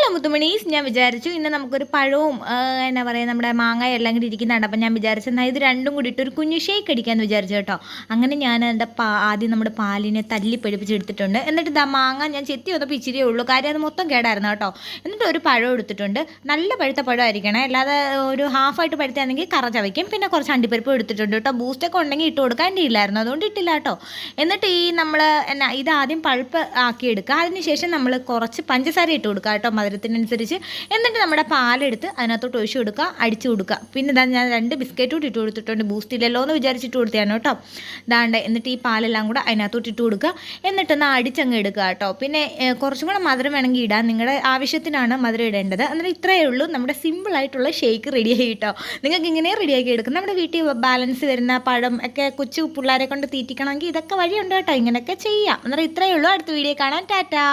Hello മുത്തുമണീസ്, ഞാൻ വിചാരിച്ചു ഇന്ന് നമുക്കൊരു പഴവും എന്നാ പറയുക നമ്മുടെ മാങ്ങയും എല്ലാം കൂടി ഇരിക്കുന്നുണ്ട്. അപ്പം ഞാൻ വിചാരിച്ചു എന്നാൽ ഇത് രണ്ടും കൂടി ഇട്ടൊരു കുഞ്ഞു ഷേക്ക് അടിക്കാമെന്ന് വിചാരിച്ചു കേട്ടോ. അങ്ങനെ ഞാൻ എൻ്റെ ആദ്യം നമ്മുടെ പാലിനെ തല്ലി പിടിപ്പിച്ചെടുത്തിട്ടുണ്ട്. എന്നിട്ട് ഇതാ മാങ്ങ ഞാൻ ചെത്തി വന്നപ്പോൾ ഇച്ചിരിയേ ഉള്ളൂ, കാര്യം അത് മൊത്തം കേടായിരുന്നു കേട്ടോ. എന്നിട്ട് ഒരു പഴം എടുത്തിട്ടുണ്ട്, നല്ല പഴുത്ത പഴമായിരിക്കണേ, അല്ലാതെ ഒരു ഹാഫായിട്ട് പഴുത്താണെങ്കിൽ കറ ചവയ്ക്കും. പിന്നെ കുറച്ച് അണ്ടിപ്പരിപ്പ് എടുത്തിട്ടുണ്ട് കേട്ടോ. ബൂസ്റ്റൊക്കെ ഉണ്ടെങ്കിൽ ഇട്ട് കൊടുക്കാൻ ഇല്ലായിരുന്നു, അതുകൊണ്ട് ഇട്ടില്ല കേട്ടോ. എന്നിട്ട് ഈ നമ്മൾ എന്നാ ഇത് ആദ്യം പൾപ്പ് ആക്കി എടുക്കുക, അതിനുശേഷം നമ്മൾ കുറച്ച് പഞ്ചസാര ഇട്ട് കൊടുക്കുക കേട്ടോ, മധുരത്തിനനുസരിച്ച്. എന്നിട്ട് നമ്മുടെ പാലെടുത്ത് അതിനകത്തോട്ട് ഒഴിച്ച് കൊടുക്കുക, അടിച്ചു കൊടുക്കുക. പിന്നെ ഇതാ ഞാൻ 2 ബിസ്ക്കറ്റ് കൂടി ഇട്ട് കൊടുത്തിട്ടുണ്ട്, ബൂസ്റ്റ് ഇല്ലല്ലോ എന്ന് വിചാരിച്ചിട്ട് കൊടുത്തതാണ് കേട്ടോ. ദാണ്ട് എന്നിട്ട് ഈ പാലെല്ലാം കൂടെ അതിനകത്തോട്ട് ഇട്ട് കൊടുക്കുക. എന്നിട്ടൊന്ന് അടിച്ചങ്ങ് എടുക്കുക കേട്ടോ. പിന്നെ കുറച്ചും കൂടെ മധുരം വേണമെങ്കിൽ ഇടാം, നിങ്ങളുടെ ആവശ്യത്തിനാണ് മധുരം ഇടേണ്ടത്. എന്നിട്ട് ഇത്രയേ ഉള്ളൂ, നമ്മുടെ സിമ്പിളായിട്ടുള്ള ഷേക്ക് റെഡിയായി കേട്ടോ. നിങ്ങൾക്ക് ഇങ്ങനെ റെഡിയാക്കി എടുക്കും. നമ്മുടെ വീട്ടിൽ ബാലൻസ് വരുന്ന പഴം ഒക്കെ കൊച്ചു പിള്ളേരെ കൊണ്ട് തീറ്റിക്കണമെങ്കിൽ ഇതൊക്കെ വഴിയുണ്ട് കേട്ടോ, ഇങ്ങനെയൊക്കെ ചെയ്യാം. എന്നിട്ട് ഇത്രയേ ഉള്ളൂ. അടുത്ത വീഡിയോ കാണാൻ ടാറ്റാ.